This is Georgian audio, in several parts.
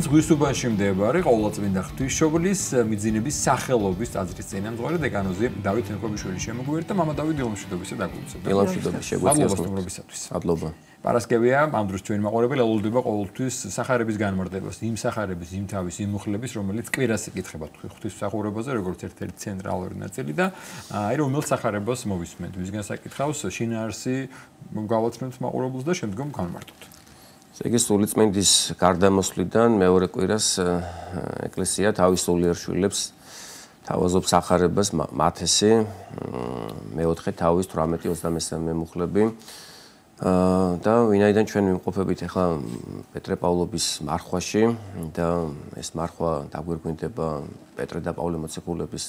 ზღვისუბანში მდებარე ყოვლადწმინდა ღვთისმშობლის მიძინების სახელობის ტაძრის წინამძღვარი დეკანოზი დავით ნიკობიშვილის შემოგვიერთდა და მამა დავით დილომშვიდობისა დაგულოცებდა. დილომშვიდობის შეგვეციოს მადლობა. პარასკევია ამ დროს ჩვენი მაყურებელი ელოდება ყოველთვის სახარების განმარტებას, იმ სახარების, იმ თავის, იმ მუხლების, რომელიც კვირას იკითხება ღვთისმსახურებაზე, როგორც ერთ-ერთი ცენტრალური ნაწილი და აი რომელ სახარებას მოვისმენთ, ვისგან საკითხავს შინაარსი გავაცნობთ მაყურებელს და შემდგომ განმარტოთ. ესე იგი სულიწმინდის გარდამოსვლიდან მეორე კვირას ეკლესია თავის სულიერ შვილებს თავაზობს სახარებას მათესი მეოთხე თავის 18-23 მუხლები და ვინაიდან ჩვენ ვიმყოფებით ახლა პეტრე პავლობის მარხვაში და ეს მარხვა დაგვირგვინდება პეტრე და პავლე მოციქულების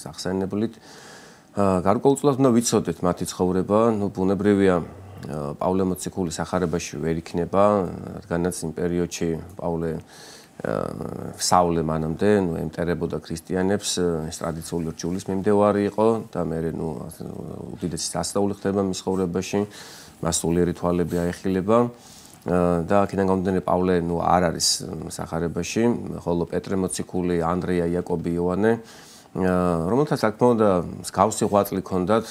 სახსენებლით გარკვეულწილად უნდა ვიცოდეთ მათი ცხოვრება, ბუნებრივია პავლე მოციქულის სახარებაში ვერ იქნება, რადგანაც იმ პერიოდში პავლე საულე მანამდე ემტერებოდა ქრისტიანებს, ეს ტრადიციული რჯულის მიმდევარი იყო და მე უდიდესი სასწაული ხდება მის ცხოვრებაში, მას სულიერი თვალები აეხილება და აქედან გამომდინარე პავლე არ არის სახარებაში, ხოლო პეტრე მოციქული, ანდრია, იაკობი, იოანე რომელთაც რა თქმა უნდა მსგავსი ღვაწლი ჰქონდათ,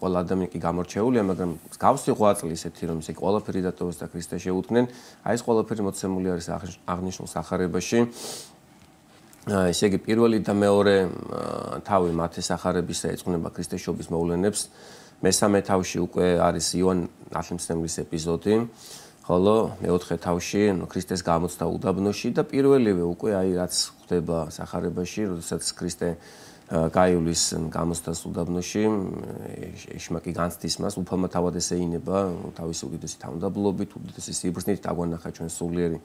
ყველა ადამიანი კი გამორჩეულია, მაგრამ მსგავსი ღვაწლი ისეთი რომ ისე ყველაფერი დატოვეს და ქრისტეს შეუდგნენ, აი ეს ყველაფერი მოცემული არის აღნიშნულ სახარებაში. ესე იგი პირველი და მეორე თავი მათე სახარებისა ეძღვნება ქრისტესშობის მოვლენებს, მესამე თავში უკვე არის იოან ნათლისმცემლის ეპიზოდი, ხოლო მეოთხე თავში ქრისტეს გამოცდა უდაბნოში და პირველივე უკვე აი რაც ხდება სახარებაში, როდესაც ქრისტე გაივლის გამოცდას უდაბნოში, ეშმაკი განცდის მას, უფალმა თავად ესეინება თავისი უდიდესი თავმდაბლობით, უდიდესი სიბრძნით, დაგვანახა ჩვენ სულიერი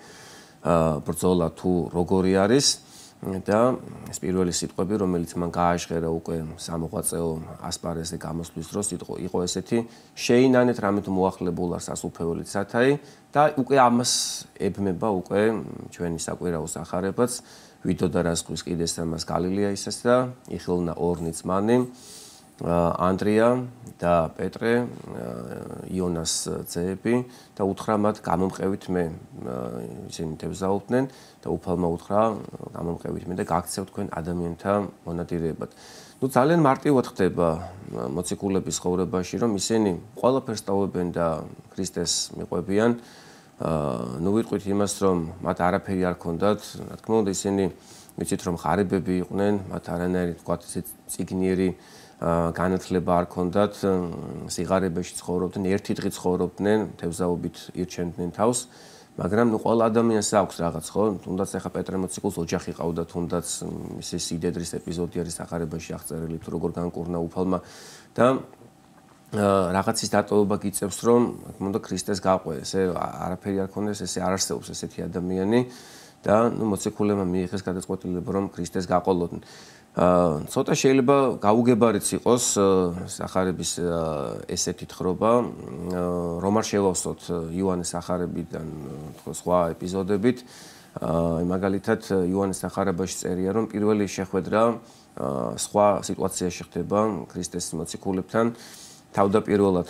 ბრძოლა თუ როგორი არის და ეს პირველი სიტყვები, რომელიც მან გააჟღერა უკვე სამოღვაწეო ასპარეზზე გამოსვლის დროს, იყო ესეთი: შეინანეთ რამე თუ მოახლებულ არ სასუფეველით სათაი და უკვე ამას ებმება უკვე ჩვენი საკვირაო სახარებაც, ვიდოდა რას ხვის კიდეს ამას გალილეაისას და იხილნა ორნი ძმანი, ანდრია და პეტრე, იონას ძეები და უთხრა მათ გამომყევით მე, ისინი თევზაობდნენ და უფალმა უთხრა გამომყევით მე და გაქცევთ თქვენ ადამიანთა მონადირეებად. ძალიან მარტივად ხდება მოციქულების ცხოვრებაში, რომ ისინი ყველაფერს ტოვებენ და ქრისტეს მიყვებიან. ვიტყვით იმას, რომ მათ არაფერი არ ჰქონდათ, რა თქმა უნდა ისინი ვიცით რომ ღარიბები იყვნენ, მათ არანაირი თქვათ წიგნიერი განათლება არ ჰქონდათ, სიღარიბეში ცხოვრობდნენ, ერთი დღე ცხოვრობდნენ, თევზაობით ირჩენდნენ თავს, მაგრამ ყველა ადამიანს აქვს რაღაც, ხო? თუნდაც ახლა პეტრე მოციქულს ოჯახი ყავდა, თუნდაც მისი სიდედრის ეპიზოდი არის სახარებაში აღწერილი, თუ როგორ განკურნა უფალმა და რაღაცის დატოვება გიწევს, რომ თქონდა ქრისტეს გაყვე, ესე არაფერი არ ქონდეს, ესე არ არსებობს ესეთი ადამიანი და მოციქულებმა მიიღეს გადაწყვეტილება, რომ ქრისტეს გაყოლოდნენ. ცოტა შეიძლება გაუგებარიც იყოს სახარების ესეთი თხრობა, რომ არ შევავსოთ იოანეს სახარებიდან სხვა ეპიზოდებით. მაგალითად იოანეს სახარებაში წერია, რომ პირველი შეხვედრა სხვა სიტუაციაში ხდება ქრისტეს მოციქულებთან. თავდაპირველად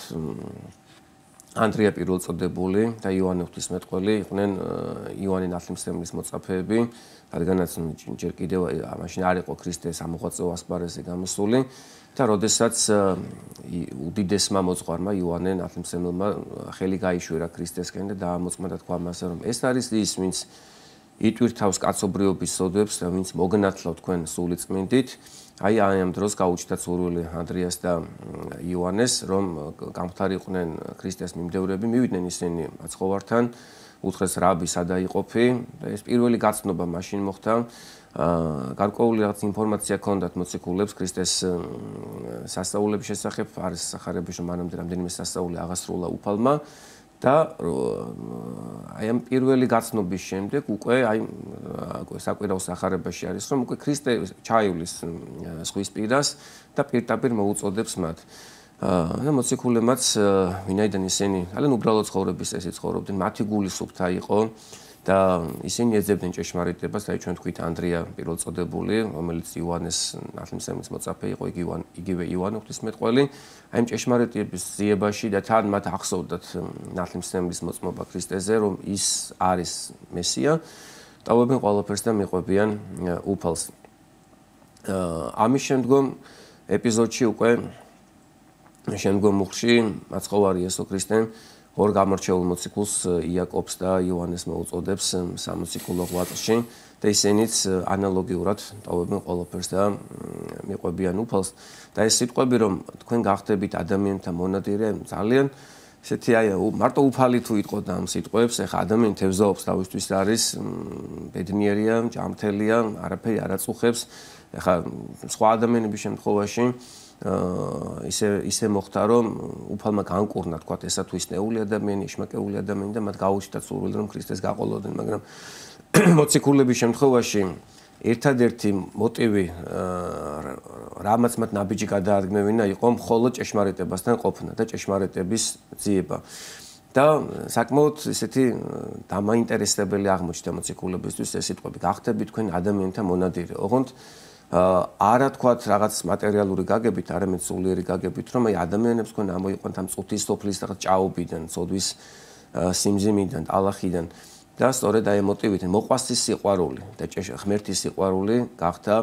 ანდრია პირველწოდებული და იოანე ღვთისმეტყველი იყვნენ იოანე ნათლისმცემლის მოწაფეები, რადგანაც ჯერ კიდევ მაშინ არ იყო ქრისტეს ამოღვაწეო ასპარეზზე გამოსული და როდესაც უდიდესმა მოძღვარმა იოანე ნათლისმცემელმა ხელი გაიშვირა ქრისტესკენ და დაამოწმა და თქვა მასე, რომ ეს არის ის, ვინც იტვირთავს კაცობრიობის სოდებს და ვინც მოგნათლა თქვენ სულიწმინდით. აი ამ დროს გაუჩნდათ სურვილი ანდრიას და იოანეს, რომ გამხდარიყვნენ ქრისტეს მიმდევრები, მივიდნენ ისინი მაცხოვართან, უთხრეს რაბი სადა იყოფი და ეს პირველი გაცნობა მაშინ მოხდა. გარკვეული რაღაც ინფორმაცია ჰქონდათ მოციქულებს ქრისტეს სასწაულების შესახებ, არის სახარებაში რომ მანამდე რამდენიმე სასწაული აღასრულა უფალმა და აი ამ პირველი გაცნობის შემდეგ უკვე აი საკვირაო სახარებაში არის, რომ უკვე ქრისტე ჩაივლის ზღვის პირას და პირდაპირ მოუწოდებს მათ. და მოციქულებმაც ვინაიდან ისინი ძალიან უბრალო ცხოვრების წესი ცხოვრობდნენ, მათი გული სუფთა იყო და ისინი ეძებდნენ ჭეშმარიტებას, აი ჩვენ თქვით ანდრია პირველწოდებული, რომელიც იოანეს ნათლისმცემლის მოწაფე იყო, იგივე იოანე ღვთისმეტყველი, აი ამ ჭეშმარიტების ძიებაში და თან მათ ახსოვდათ ნათლისმცემლის მოწმობა ქრისტეზე, რომ ის არის მესია ტოვებენ ყველაფერს და მიყვებიან უფალს. ამის შემდგომ ეპიზოდში უკვე შემდგომ მუხლში მაცხოვარი იესო ქრისტე ორ გამორჩეულ მოციქულს იაკობს და იოანეს მოუწოდებს სამოციქულო ღვაწლში და ისინიც ანალოგიურად ტოვებენ ყველაფერს და მიყვებიან უფალს და ეს სიტყვები რომ თქვენ გახდებით ადამიანთა მონადირე ძალიან ესეთი აი მარტო უფალი თუ იტყოდა ამ სიტყვებს ეხა ადამიანი თევზაობს თავისთვის არის ბედნიერია ჯანმრთელია არაფერი არ აწუხებს ეხა სხვა ადამიანების შემთხვევაში ისე მოხდა რომ უფალმა განკურნა თქვა ესა თუ ის ნეული ადამიანი შმაკეული ადამიანი და მათ გაუჩნდათ სურვილი რომ ქრისტეს გაყოლოდნენ მაგრამ მოციქულების შემთხვევაში ერთადერთი მოტივი რამაც მათ ნაბიჯი გადაადგმევინა იყო მხოლოდ ჭეშმარიტებასთან ყოფნა და ჭეშმარიტების ძიება და საკმაოდ ესეთი დამაინტერესებელი აღმოჩნდა მოციქულებისთვის ეს სიტყვები გახდებით თქვენ ადამიანთა მონადირე ოღონდ არა თქვათ რაღაც მატერიალური გაგებით, არამედ სულიერი გაგებით, რომ აი ადამიანებს თქვენ ამოიყვანთ ამ წუთის სოფლის რაღაც ჭაობიდან, სოდვის სიმძიმიდან, ტალახიდან და სწორედ აი მოტივით მოყვასის სიყვარული და ღმერთის სიყვარული გახდა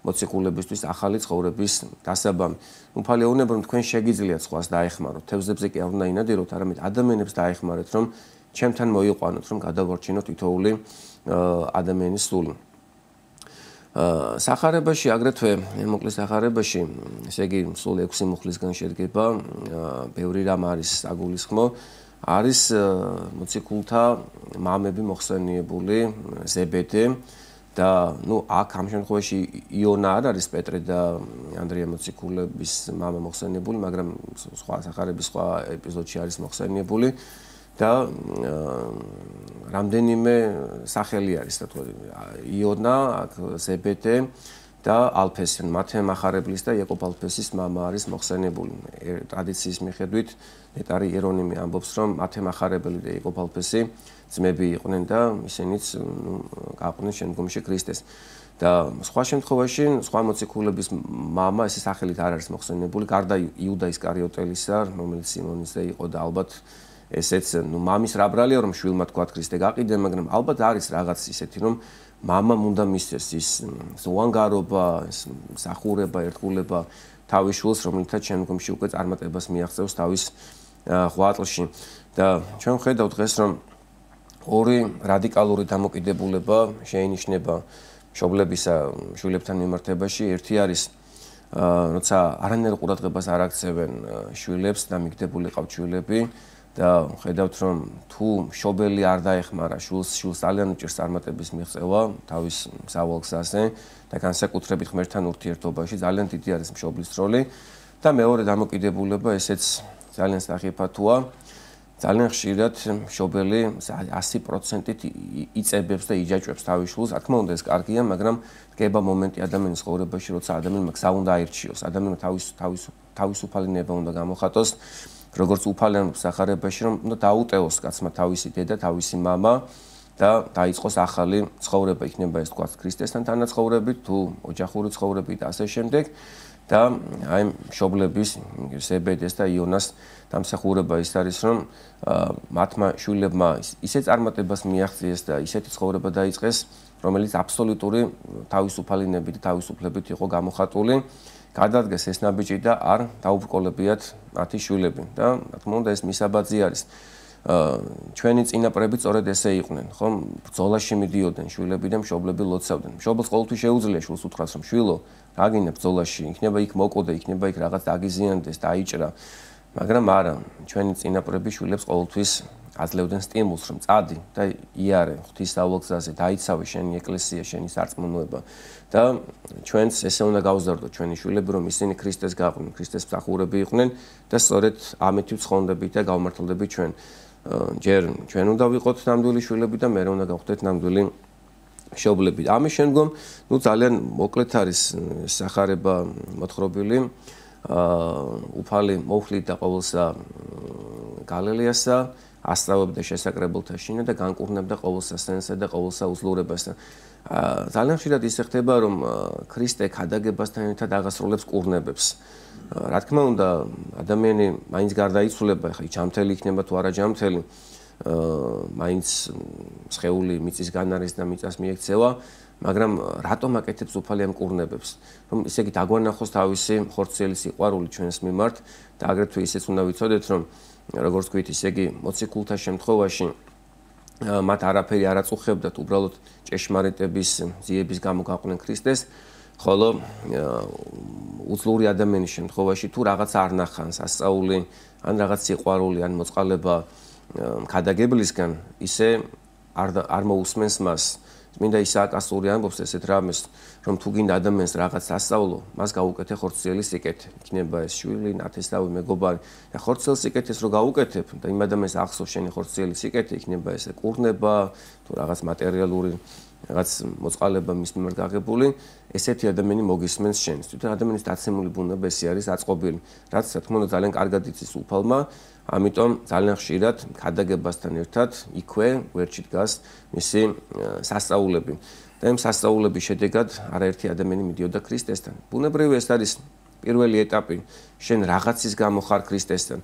მოციქულებისთვის ახალი ცხოვრების დასაბამი. უფალი ეუბნება რომ თქვენ შეგიძლიათ სხვას დაეხმაროთ, თევზებზე კი არ უნდა ინადიროთ, არამედ ადამიანებს დაეხმარეთ, რომ ჩემთან მოიყვანოთ, რომ გადავარჩინოთ თითოეული ადამიანის სული. სახარებაში აგრეთვე მოკლე სახარებაში ესე იგი სულ 6 მუხლისგან შედგება ბევრი რამ არის აგულისხმო არის მოციქულთა მამები მოხსენიებული ზებედე და ნუ აქ ამ შემთხვევაში იონა არ არის პეტრე და ანდრია მოციქულების მამა მოხსენიებული მაგრამ სხვა სახარების სხვა ეპიზოდში არის მოხსენიებული და რამდენიმე სახელი არის და თქვა იონა, ზებედე და ალფესი, მათე მახარებლის და იაკობ ალფესის მამა არის მოხსენებული. ტრადიციის მიხედვით ნეტარი იერონიმი ამბობს, რომ მათე მახარებელი და იაკობ ალფესი ძმები იყვნენ და ისინიც გაყვნენ შემდგომში ქრისტეს. და სხვა შემთხვევაში სხვა მოციქულების მამა ესე სახელით არ არის მოხსენებული, გარდა იუდა ისკარიოტელისა, რომელიც სიმონისზე იყო და ალბათ ესეც ნუ მამის რა ბრალია რომ შვილმა თქვა ქრისტე გაყიდე მაგრამ ალბათ არის რაღაც ისეთი რომ მამამ უნდა მისცეს ის ზოანგარობა სახურება ერთგულება თავის შვილს რომელთაც შემდგომში უკვე წარმატებას მიაღწევს თავის ღვაწლში და ჩვენ ხედავთ დღეს რომ ორი რადიკალური დამოკიდებულება შეინიშნება მშობლებისა შვილებთან მიმართებაში ერთი არის როცა არანაირ ყურადღებას არ აქცევენ შვილებს და მიგდებული ყავთ შვილები და ხედავთ რომ თუ მშობელი არ დაეხმარა შვილს ძალიან უჭირს წარმატების მიღწევა თავის სავალ გზაზე და განსაკუთრებით ღმერთთან ურთიერთობაში ძალიან დიდი არის მშობლის როლი და მეორე დამოკიდებულება ესეც ძალიან სახიფათოა ძალიან ხშირად მშობელი 100%-ით იწებებს და იჯაჭვებს თავის შვილს. რა თქმა უნდა ეს კარგია, მაგრამ დგება მომენტი ადამიანის ცხოვრებაში, როცა ადამიანმა გზა უნდა აირჩიოს, ადამიანმა თავისუფალი ნება უნდა გამოხატოს, როგორც უფალიანობის სახარებაში, რომ უნდა დაუტევოს კაცმა თავისი დედა, თავისი მამა და დაიწყოს ახალი ცხოვრება, იქნება ეს თქვა ქრისტესთან თანაცხოვრებით, თუ ოჯახური ცხოვრებით და ასე შემდეგ. და აი მშობლების ზებედეს და იონას დამსახურება ის არის რომ მათმა შვილებმა ისე წარმატებას მიაღწიეს და ისეთი ცხოვრება დაიწყეს რომელიც აბსოლუტური თავისუფალინებით და თავისუფლებით იყო გამოხატული გადადგეს ეს ნაბიჯი და არ დაუბრკოლებიათ მათი შვილები და რა თქმა უნდა ეს მისაბაძი არის ჩვენი წინაპრები სწორედ ესე იყვნენ ხომ ბრძოლაში მიდიოდნენ შვილები და მშობლები ლოცავდნენ მშობელს ყოველთვის შეუძლია შვილს უთხრას რომ შვილო აგინებ ბრძოლაში იქნება იქ მოკოდე იქნება იქ რაღაც დაგიზიანდეს დაიჭრა მაგრამ არა ჩვენი წინაპრები შვილებს ყოველთვის აძლევდნენ სტიმულს რომ წადი და იარე ღვთისმსავალგზაზე დაიცავე შენი ეკლესია შენი სარწმუნოება და ჩვენც ესე უნდა გავზარდოთ ჩვენი შვილები რომ ისინი ქრისტეს გაყვნენ ქრისტეს მსახურები იყვნენ და სწორედ ამით ვცხონდებით და გავმართლდებით ჩვენ ჯერ ჩვენ უნდა ვიყოთ ნამდვილი შვილები და მე უნდა გავხდეთ ნამდვილი მშობლები. ამის შემდგომ ნუ ძალიან მოკლედ არის სახარება მოთხრობილი უფალი მოხლიდა ყოველსა გალილეასა ასწავლებდა შესაკრებულთა შინը და განკურნებდა ყოველსა სენსა და ყოველსა უძლურებასა. ძალიან ხშირად ისე ხდება რომ ქრისტე ქადაგებასთან ერთად აღასრულებს კურნებებს. რა თქმა უნდა ადამიანი მაინც გარდაიცვლება, ხა ჯამთელი იქნება თუ არა ჯამთელი მაინც სხეული მიწისგან არის და მიწას მიექცევა, მაგრამ რატომ აკეთებს უფალი ამ კურნებებს? რომ ისე იგი დაგვანახოს თავისი ხორციელი სიყვარული ჩვენს მიმართ და აგრეთვე ისეც უნდა ვიცოდეთ, რომ როგორც გვით, ისე იგი მოციქულთა შემთხვევაში მათ არაფერი არ აწუხებდათ, უბრალოდ ჭეშმარიტების ძიების გამო გაყვნენ ქრისტეს, ხოლო უძლური ადამიანის შემთხვევაში თუ რაღაც არ ნახან სასწაული, ან რაღაც სიყვარული, ან მოწყალება ქადაგებლისგან, ისე არ მოусმენს მას. წმინდა ისააკ ასტური ამბობს ესეთ რამეს, რომ თუ გინდა ადამიანს რაღაც ასწავლო, მას გაუკეთე ხორციელი სიკეთე. იქნება ეს შვილი, ნათესავი, მეგობარი. და ხორციელ სიკეთეს რო გაუკეთებ და იმ ადამიანს ახსოვს შენი ხორციელი სიკეთე, იქნება ესე კურნება, თუ რაღაც მატერიალური რაღაც მოწყალება მის მიმართ გაღებული, ესეთი ადამიანი მოგისმენს შენს. თვითონ ადამიანის დაცემული ბუნება ესე არის აწყობილი, რაც რა თქმა უნდა ძალიან კარგად იცის უფალმა, ამიტომ ძალიან ხშირად ქადაგებასთან ერთად იქვე გვერდში დგას მისი სასწაულები. და იმ სასწაულების შედეგად არაერთი ადამიანი მიდიოდა ქრისტესთან. ბუნებრივი ეს არის პირველი ეტაპი, შენ რაღაცის გამო ხარ ქრისტესთან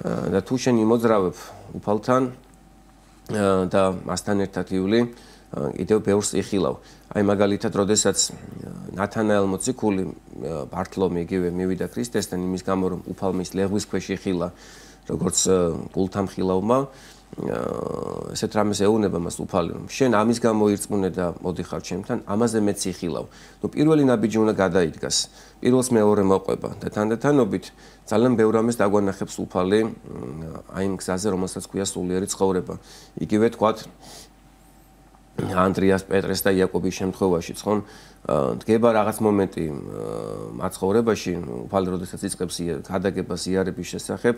და თუ შენ იმოძრავებ უფალთან და მასთან ერთად ივლი, კიდევ ბევრს იხილავ. აი მაგალითად, როდესაც ნათანაელ მოციქული ბართლომე იგივე მივიდა ქრისტესთან იმის გამო, რომ უფალმის ლეღვის ქვეშ იხილა, როგორც გულთამხილავმა, ესეთ რამეს ეუბნება მას უფალი, რომ შენ ამის გამო ირწმუნე და მოდიხარ ჩემთან, ამაზე მეც იხილავ. ნუ პირველი ნაბიჯი უნდა გადაიდგას. პირველს მეორე მოყვება და თანდათანობით ძალიან ბევრ რამეს დაგვანახებს უფალი აი იმ გზაზე, რომელსაც ქვია სულიერი ცხოვრება. იგივე თქვათ ანდრიას, პეტრეს და იაკობის შემთხვევაშიც, ხომ? დგება რაღაც მომენტი მაცხოვრებაში, უფალი როდესაც იწყებს ქადაგებას იარების შესახებ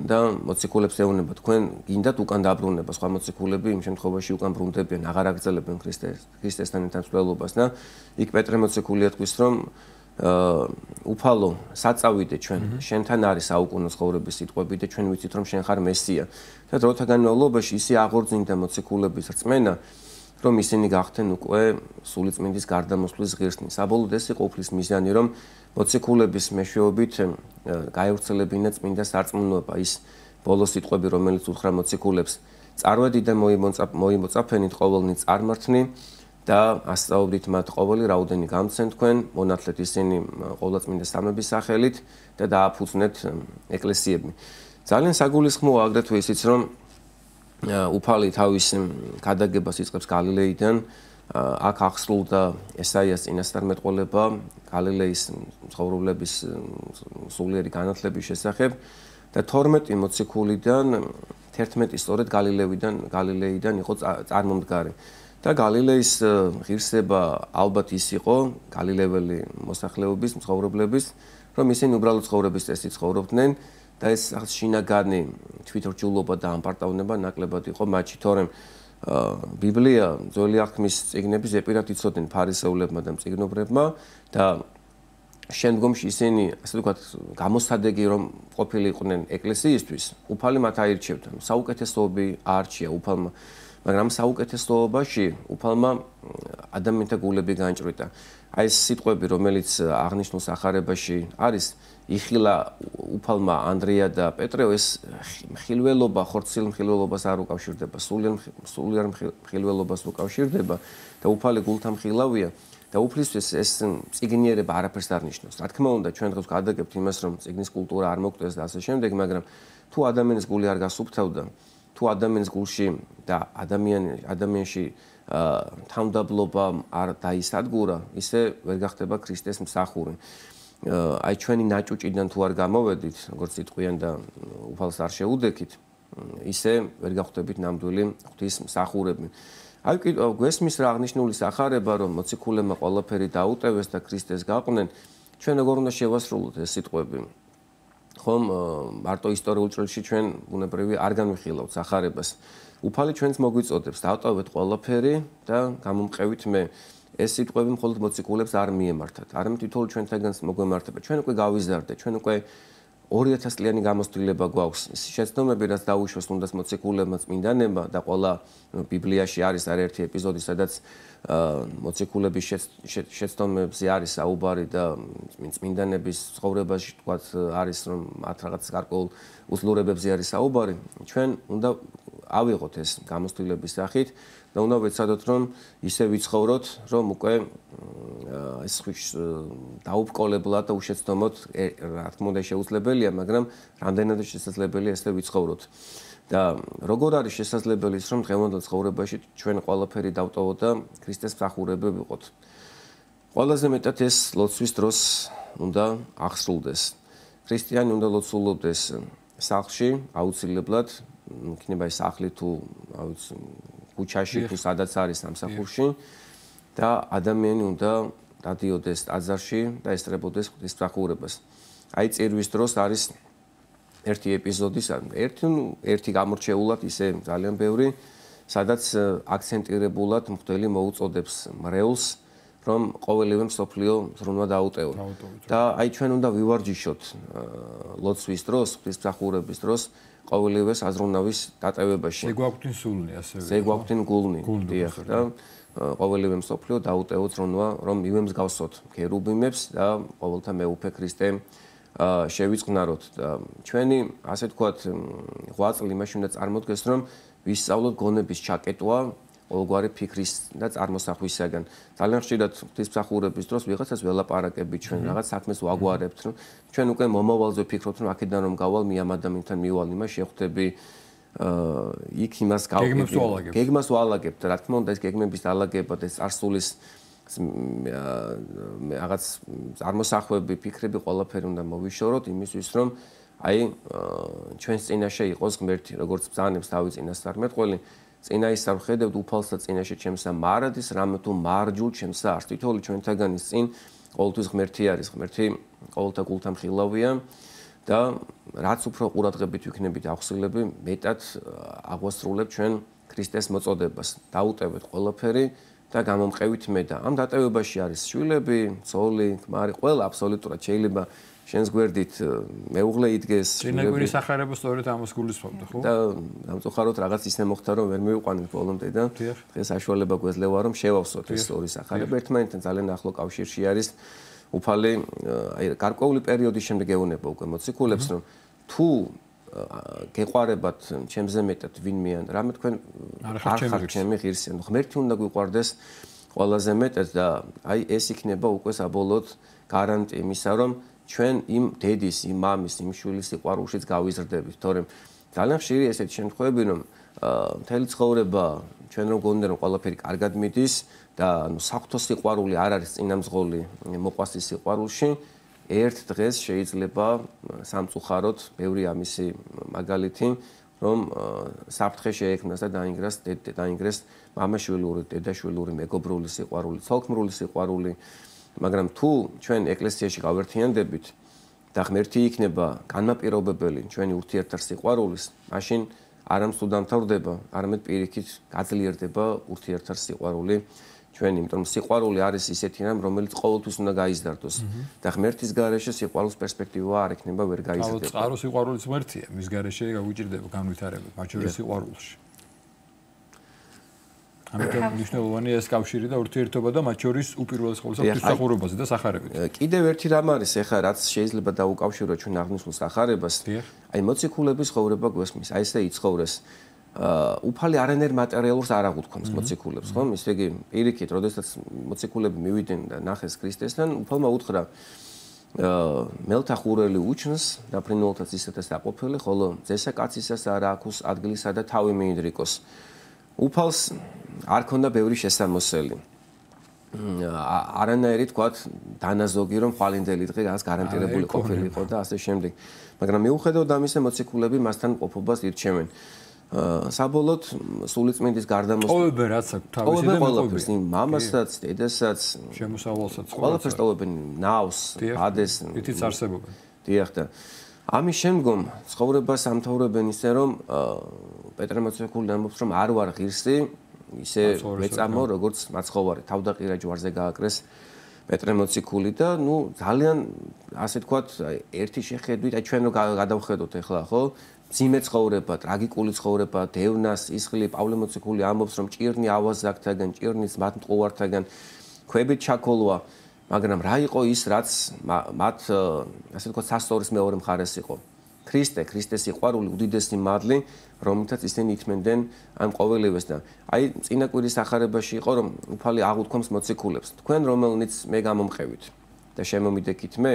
და მოციქულებს ეუბნება, თქვენ გინდათ უკან დაბრუნება, სხვა მოციქულები იმ შემთხვევაში უკან ბრუნდებიან, აღარ აგრძელებენ ქრისტესთან ერთად მცდელობას და იქ პეტრე მოციქული ეთქვის, რომ უფალო, საწავიდე ჩვენ, შენთან არის საუკუნო ცხოვრების სიტყვები და ჩვენ ვიცით, რომ შენ ხარ მესია. და დროთა განმავლობაში ისე აღორძინდა მოციქულების რწმენა, რომ ისინი გახდნენ უკვე სულიწმინდის გარდამოსვლის ღირსნი. საბოლოოდ ეს იყო უფლის მიზანი, რომ მოციქულების მეშვეობით გაევრცელებინა წმინდა სარწმუნოება, ის ბოლო სიტყვები, რომელიც უთხრა მოციქულებს, წარვედი და მოიმოწაფენით ყოველნი წარმართნი და ასწავლით მათ ყოველი რაოდენი გამცენ თქვენ, მონათლეთ ისინი ყოვლადწმინდა სამების სახელით და დააფუძნეთ ეკლესიები. ძალიან საგულისხმოა აგრეთვე ისიც, რომ უფალი თავის ქადაგებას იწყებს გალილეიდან, აქ ახსრულდა ესაიას წინასწარმეტყველება გალილეის მცხოვრებლების სულიერი განათლების შესახებ და 12 მოციქულიდან 11 სწორედ გალილეიდან იყო წარმომდგარი. და გალილეის ღირსება ალბათ ის იყო გალილეველი მოსახლეობის მცხოვრებლების, რომ ისინი უბრალოდ ცხოვრების წესით ცხოვრობდნენ და ეს შინაგანი თვითრჯულობა და ამპარტავნება ნაკლებად იყო მათში, თორემ ბიბლია ძველი აღთქმის წიგნების ეპირად იცოდნენ ფარისეულებმა და მწიგნობრებმა და შემდგომში ისინი, ასე ვთქვათ, გამოსადეგი რომ ყოფილიყვნენ ეკლესიისთვის, უფალი მათ აირჩევდა. საუკეთესოები აარჩია უფალმა, მაგრამ საუკეთესოობაში უფალმა ადამიანთა გულები განჭვრიტა. აი ეს სიტყვები, რომელიც აღნიშნულ სახარებაში არის, იხილა უფალმა ანდრია და პეტრე, ეს მხილველობა, ხორციელ მხილველობას არ უკავშირდება, სულიერ მხილველობას უკავშირდება და უფალი გულთამხილავია და უფლისთვის ეს წიგნიერება არაფერს არ ნიშნავს. რა თქმა უნდა, ჩვენ დღეს გადაგებთ იმას, რომ წიგნის კულტურა არ მოკტეს და ასე შემდეგ, მაგრამ თუ ადამიანის გული არ გასუფთავდა, თუ ადამიანის გულში და ადამიანში თავდაბლობა არ დაისადგურა, ისე ვერ გახდება ქრისტეს მსახური. აი ჩვენი ნაჭუჭიდან თუ არ გამოვედით, როგორც იტყვიან და უფალს არ შეუდექით, ისე ვერ გახვდებით ნამდვილი ღვთის მსახურები. აი გვესმის რა აღნიშნული სახარება, რომ მოციქულებმა ყველაფერი დაუტევეს და ქრისტეს გაყვნენ, ჩვენ როგორ უნდა შევასრულოთ ეს სიტყვები? ხომ მარტო ისტორიულ ჭრილში ჩვენ ბუნებრივი არ განვიხილავთ სახარებას. უფალი ჩვენს მოგვიწოდებს, დავტოვეთ ყველაფერი და გამომყევით მე. ეს სიტყვები მხოლოდ მოციქულებს არ მიემართათ, არამედ თითოეულ ჩვენთაგანს მოგვემართება. ჩვენ უკვე გავიზარდეთ, ჩვენ უკვე 2000 წლიანი გამოცდილება გვაქვს. შეცდომები რაც დაუშვეს თუნდაც მოციქულებმა წმინდანებმა და ყველა ბიბლიაში არის არაერთი ეპიზოდი, სადაც მოციქულების შეცდომებზე არის საუბარი და წმინდანების ცხოვრებაში თქვათ არის რომ მათ რაღაც გარკვეულ უძლურებებზე არის საუბარი. ჩვენ უნდა ავიღოთ ეს გამოცდილების სახით და უნდა ვეცადოთ რომ ისე ვიცხოვროთ, რომ უკვე ეს დაუბრკოლებლად და უშეცდომოდ რა თქმა უნდა შეუძლებელია, მაგრამ რამდენად შესაძლებელია ესე ვიცხოვროთ. და როგორ არის შესაძლებელი ის რომ დღევანდელ ცხოვრებაში ჩვენ ყველაფერი დავტოვოთ და ქრისტეს მსახურები ვიყოთ. ყველაზე მეტად ეს ლოცვის დროს უნდა აღსრულდეს. ქრისტიანი უნდა ლოცულობდეს სახლში, აუცილებლად, იქნება ეს სახლი თუ ქუჩაში თუ სადაც არის სამსახურში და ადამიანი უნდა დადიოდეს ტაძარში და ესწრებოდეს ღვთის მსახურებას. აი წირვის დროს არის ერთი ეპიზოდი, ერთი გამორჩეულად ისე ძალიან ბევრი, სადაც აქცენტირებულად მღვდელი მოუწოდებს მრევლს, რომ ყოველივე მსოფლიო ზრუნვა დაუტევოს. და აი ჩვენ უნდა ვივარჯიშოთ ლოცვის დროს, ღვთის მსახურების დროს ყოველივე საზრუნავის დატევებაში. ზეგვაგვთინ სულნი ასევე. ზეგვაგვთინ გულნი. დიახ და ყოველივე მსოფლიო დაუტევოს ზრუნვა, რომ მივემსგავსოთ ქერუბიმებს და ყოველთა მეუფე ქრისტე შევიწყნაროთ და ჩვენი ასე ვთქვათ ღვაწლი იმაში უნდა წარმოდგეს რომ ვისწავლოთ გონების ჩაკეტვა ყოველგვარი ფიქრის და წარმოსახვისაგან. ძალიან ხშირად ღვთისმსახურების დროს ვიღაცას ველაპარაკებით ჩვენ რაღაც საქმეს ვაგვარებთ რომ ჩვენ უკვე მომავალზე ვფიქრობთ რომ აქედან რომ გავალ მე ამ ადამიანთან მივალ იმას შეხვდები იქ იმას გავაკეთებ. გეგმას ვალაგებთ. რა თქმა უნდა ეს გეგმების დალაგება და ეს წარსულის რაღაც წარმოსახვები, ფიქრები ყველაფერი უნდა მოვიშოროთ იმისთვის რომ აი ჩვენს წინაშე იყოს ღმერთი, როგორც ბრძანებს თავი წინასწარმეტყველი, წინა ისა ვხედავთ უფალსა წინაშე ჩემსა მარადის, რამე თუ მარჯულ ჩემსა არც თითოეული ჩვენთაგანის წინ ყოველთვის ღმერთი არის, ღმერთი ყოველთა გულთა მხილავია და რაც უფრო ყურადღებით ვიქნებით ახსილები, მეტად აღვასრულებთ ჩვენ ქრისტეს მოწოდებას. დაუტევეთ ყველაფერი და გამომყევით მე და ამ დატევებაში არის შვილები, ძოლი, ქმარი, ყველა აბსოლუტურად შეიძლება შენს გვერდით მეუღლე იდგეს. წინაგვირის სახარება სწორედ ამას გულისხმობდა, ხო? და დამწუხაროდ რაღაც ისე მოხდა რომ ვერ მივიყვანეთ ბოლომდე და დღეს საშუალება გვეძლევა რომ შევავსოთ ეს ორი სახარება. ერთმანეთთან ძალიან ახლო კავშირში არის უფალი აი გარკვეული პერიოდის შემდეგ ეუბნება უკვე მოციქულებს რომ თუ გეყვარებათ ჩემზე მეტად ვინმე ან რამე თქვენ არ ხართ ჩემი ღირსი ანუ ღმერთი უნდა გვიყვარდეს ყველაზე მეტად და აი ეს იქნება უკვე საბოლოოდ გარანტი იმისა რომ ჩვენ იმ დედის, იმ მამის, იმ შვილის სიყვარულშიც გავიზრდებით, თორემ ძალიან ხშირი ესეთი შემთხვევები რომ მთელი ცხოვრება ჩვენ რომ გონდა რომ ყველაფერი კარგად მიდის და ანუ საფრთხო სიყვარული არ არის წინამძღოლი მოყვასის სიყვარულში ერთ დღეს შეიძლება სამწუხაროდ ბევრი ამისი მაგალითი რომ საფრთხე შეექმნას და დაინგრეს მამაშვილური, დედაშვილური, მეგობრული სიყვარული, ცოლქმრული სიყვარული მაგრამ თუ ჩვენ ეკლესიაში გავერთიანდებით და ღმერთი იქნება განმაპირობებელი ჩვენი ურთიერთსიყვარულის, მაშინ არა მსუ დამთავრდება, არამედ პირიქით გაძლიერდება ურთიერთსიყვარული ჩვენი, იმიტომ რომ სიყვარული არის ისეთი რამ, რომელიც ყოველთვის უნდა გაიზარდოს და ღმერთის გარეშე სიყვარულის პერსპექტივა არ იქნება ვერ გაიზარდება. წყარო სიყვარულიც ღმერთია, მის გარეშე გაგვიჭირდება განვითარება, მათ შორის სიყვარულში. ამიტომ მნიშვნელოვანია ეს კავშირი და ურთიერთობა და მათ შორის უპირველეს ყოვლისა ღვთისმსახურებაზე და სახარებით. კიდევ ერთი რამ არის, ეხლა რაც შეიძლება დაუკავშიროთ ჩვენ აღნიშნულ სახარებას. აი მოციქულების ცხოვრება გვესმის, აი ესე იცხოვრეს. უფალი არანაირ მატერიალურს არ აღუთქვამს მოციქულებს, ხო? ისე იგი პირიქით, როდესაც მოციქულები მივიდნენ და ნახეს ქრისტესთან, უფალმა უთხრა მელთახურელი უჩნს და ფრინველთაც ისეთას დაყოფილი, ხოლო ძესაკაცისას არ აქვს ადგილისა და თავი მიიდრიკოს. უფალს არ ქონდა ბევრი შესამოსელი. არანაირი თქვათ დანაზოგი რომ ხვალინდელი დღე გას გარანტირებული ყოფილიყო და ასე შემდეგ. მაგრამ მიუხედავად ამისა მოციქულები მასთან ყოფობას ირჩევენ. საბოლოოდ სულიწმინდის გარდამოსვლა ყოველბერ რაც აქვს თავისი და ყოველფერს მამასაც, დედასაც, შემოსავალსაც ყოველფერს ტოვებენ ნავს, ადეს, ითიც არსებობენ. დიახ და ამის შემდგომ ცხოვრებას ამთავრებენ ისე რომ პეტრე მოციქული ამბობს რომ არ ვარ ღირსი ისე მეწამო როგორც მაცხოვარი თავდაყირა ჯვარზე გააკრეს პეტრე მოციქული და ძალიან ასე თქვათ ერთი შეხედვით აი ჩვენ რო გადავხედოთ ახლა ხო ძიმე ცხოვრება, ტრაგიკული ცხოვრება, დევნას, ისხლი, პავლე მოციქული ამბობს რომ ჭირნი ავაზაკთაგან, ჭირნის მათ მტყუართაგან ქვებით ჩაქოლვა, მაგრამ რა იყო ის რაც მათ ასე თქვათ სასწორის მეორე მხარეს იყო. ქრისტეს სიყვარული უდიდესი მადლი, რომელთაც ისინი ითმენდნენ ამ ყოველივეს და აი წინა კვირის ახარებაში იყო რომ უფალი აღუთქვამს მოციქულებს. თქვენ რომელნიც მე გამომყევით და შემომიდექით მე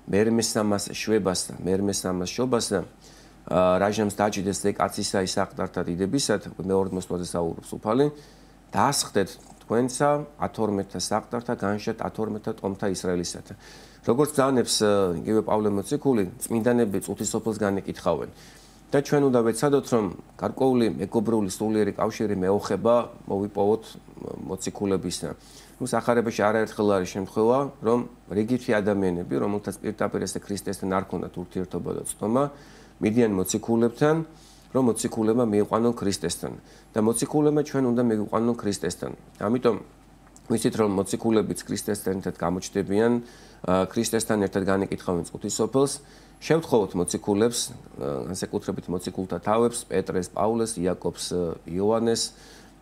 მესამას შვებასთან, მე მესამას შობასთან რაჟამს დაჭიდეს ზე კაცისა ის აყდართა დიდებისათ მეორე მოსვლაზე საუბრობს უფალი დაასხდეთ თქვენსა 12-თა საყდართა განშეთ 12-თა ტომთა ისრაელისათა. როგორც ძანებს იგივე პავლე მოციქული წმინდანები წუთისოფლს განეკითხავენ და ჩვენ უნდა ვეცადოთ რომ გარკვეული მეგობრული სულიერი კავშირი მეოხება მოვიპოვოთ მოციქულებისთან. სახარებაში არაერთხელ არის შემთხვევა რომ რიგითი ადამიანები რომელთაც პირდაპირ ესე ქრისტესთან არ ქონდათ ურთიერთობა და ცნობა მიდიან მოციქულებთან რომ მოციქულებმა მიიყვანონ ქრისტესთან და მოციქულებმა ჩვენ უნდა მივიყვანონ ქრისტესთან. ამიტომ ვიცით რომ მოციქულებიც ქრისტესთან ერთად გამოჩნდებიან, ქრისტესთან ერთად განეკითხავენ წუთისოფლს, შევთხოვოთ მოციქულებს, განსაკუთრებით მოციქულთა თავებს, პეტრეს, პავლეს, იაკობს, იოანეს,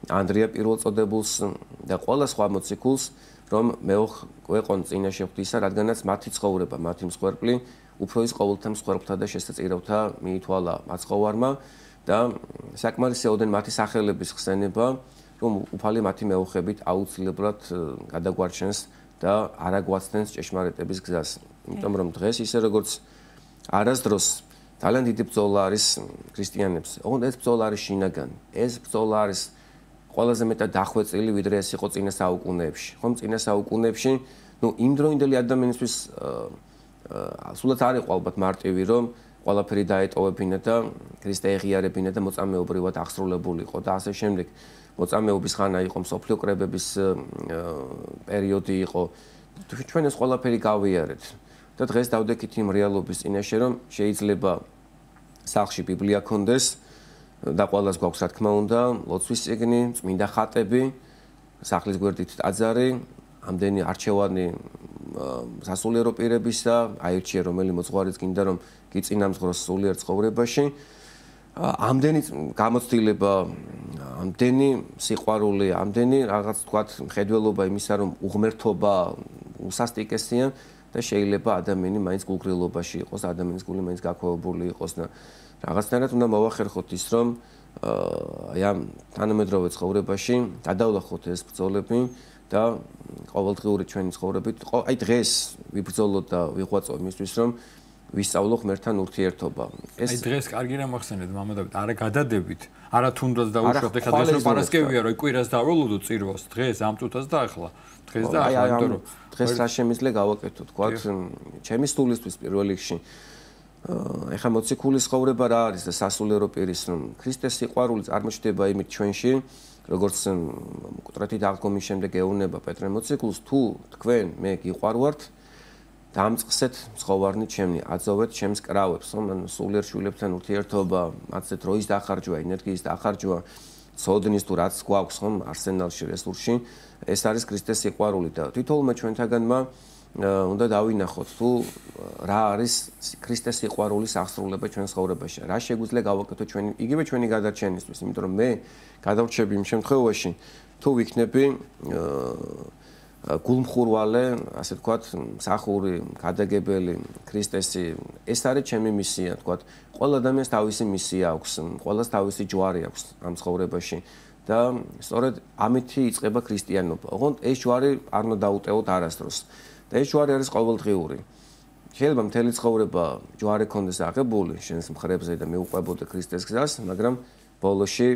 ანდრია პირველწოდებულს და ყველა სხვა მოციქულს, რომ მეოყვეყონ წინაშე ღვთისა, რადგანაც მათი ცხოვრება, მათი მსხვერპლი უფრო ის ყოველთა მსხვერპლთა და შესაძირავთა მიითვალა მაცხოვარმა და საკმარისეოდენ მათი სახელების ხსენება, რომ უფალი მათი მეოხებით აუცილებლად გადაგვარჩენს და არაგვაცდენს ჭეშმარიტების გზას. იმიტომ რომ დღეს ისე როგორც არასდროს ძალიან დიდი ბრძოლა არის ქრისტიანებს. ოღონდ ეს ბრძოლა არის შინაგანი. ეს ბრძოლა არის ყველაზე მეტად დახვეწილი, ვიდრე ეს იყო წინა საუკუნეებში. ხომ წინა საუკუნეებში, იმ დროინდელი ადამიანისთვის სულაც არ იყო ალბათ მარტივი, რომ ყველაფერი დაეტოვებინა და ქრისტე ეღიარებინა და მოწამეობრივად აღსრულებულიყო და ასე შემდეგ. მოწამეობის ხანა იყო, მსოფლიო კრებების პერიოდი იყო. ჩვენ ეს ყველაფერი გავიარეთ. და დღეს დავდექით იმ რეალობის წინაშე, რომ შეიძლება სახლში ბიბლია ქონდეს და ყველას გვაქვს რა თქმა უნდა, ლოცვის წიგნი, წმინდა ხატები, სახლის გვერდით ტაძარი, ამდენი არჩევანი სასულიერო პირებისა, აირჩიე რომელი მოძღვარიც გინდა რომ გიწინამძღვროს სულიერ ცხოვრებაში. ამდენი გამოცდილება, ამდენი სიყვარული, ამდენი რაღაც თქვათ მხედველობა იმისა რომ უღმერთობა უსასტიკესია და შეიძლება ადამიანი მაინც გულგრილობაში იყოს, ადამიანის გული მაინც გაქვეობული იყოს და რაღაცნაირად უნდა მოვახერხოთ ის რომ აი ამ თანამედროვე ცხოვრებაში გადავლახოთ ეს ბრძოლები და ყოველდღიური ჩვენი ცხოვრებით აი დღეს ვიბრძოლოთ და ვიღვაწო იმისთვის რომ ვისწავლო ღმერთთან ურთიერთობა. აი დღეს კარგი რამ ახსენეთ მამადავით, არა გადადებით, არა თუნდაც დაუშვათ ეხლა დღეს რომ პარასკევია რომ კვირას დაველოდო წირვას, დღეს ამ წუთას და ახლა. დღეს და ახლა იმიტომ რომ დღეს რა შემიძლია გავაკეთო, თქვათ, ჩემი სტულისთვის პირველ რიგში. ეხლა მოციქულის ცხოვრება რა არის და სასულიერო პირის რომ ქრისტეს სიყვარული წარმოჩნდება იმით ჩვენში, როგორც მკვდრეთი დაღდგომის შემდეგ ეუბნება პეტრე მოციქულს, თუ თქვენ მე გიყვარვართ დამწყსეთ მცხოვარნი ჩემნი, აწოვეთ ჩემს კრავებს, ანუ სულიერ შვილებთან ურთიერთობა, მათზე დროის დახარჯვა, ენერგიის დახარჯვა, ცოდნის თუ რაც გვაქვს ხომ არსენალში, რესურსში, ეს არის ქრისტეს სიყვარული და თითოეულმა ჩვენთაგანმა უნდა დავინახოთ თუ რა არის ქრისტეს სიყვარულის აღსრულება ჩვენ ცხოვრებაში. რა შეგვიძლია გავაკეთოთ ჩვენი იგივე ჩვენი გადარჩენისთვის, იმიტომ რომ მე გადავრჩები იმ შემთხვევაში თუ ვიქნები გულმხურვალე, ასე ვთქვათ, მსახური, გადაგებელი ქრისტესი, ეს არის ჩემი მისია, ვთქვათ, ყველა ადამიანს თავისი მისია აქვს, ყველას თავისი ჯვარი აქვს ამ ცხოვრებაში და სწორედ ამითი იწყება ქრისტიანობა. ოღონდ ეს ჯვარი არ უნდა დაუტევოთ არასდროს. და ეს ჯვარი არის ყოველდღიური. შეიძლება მთელი ცხოვრება ჯვარი კონდეს აღებული შენს მხრებზე და მიუყვებოდე ქრისტეს გზას, მაგრამ ბოლოში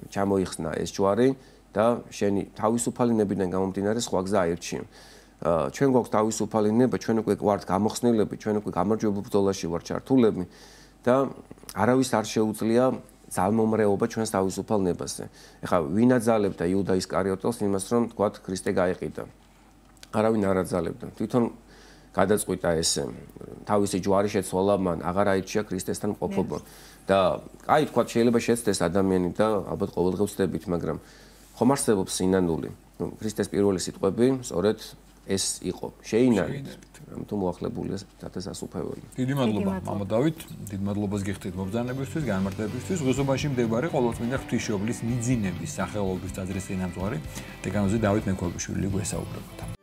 ჩამოიხსნა ეს ჯვარი და შენი თავისუფალი ნებიდან გამომდინარე სხვა გზა აირჩიე. ჩვენ გვაქვს თავისუფალი ნება, ჩვენ უკვე ვართ გამოხსნილები, ჩვენ უკვე გამარჯვებულ ბრძოლაში ვართ ჩართულები და არავის არ შეუძლია ძალმომრეობა ჩვენს თავისუფალ ნებაზე. ეხლა ვინ აძალებდა იუდა ისკარიოტელს იმას, რომ თქვათ ქრისტე გაეყიდა? არავინ არ აძალებდა. თვითონ გადაწყვიტა ესე. თავისი ჯვარი შეცვალა მან, აღარ აირჩია ქრისტესთან მყოფობა. და აი თქვათ შეიძლება შეცდეს ადამიანი და ალბათ ყოველდღე ვწდებით, მაგრამ ხომ არსებობს სინანული. ქრისტეს პირველი სიტყვები სწორედ ეს იყო შეინარით თუ მოახლებულია დაწესასუფლებელი. დიდი მადლობა მამა დავით, დიდ მადლობას გიხდით მობრძანებისთვის, განმარტებისთვის. ღუზობაში მდებარე ყოვლადწმინდა ღვთისმშობლის მიძინების სახელობის ტაძრის წინამძღვარი დეკანოზი დავით მექვაბიშვილი გვესაუბრებოდა.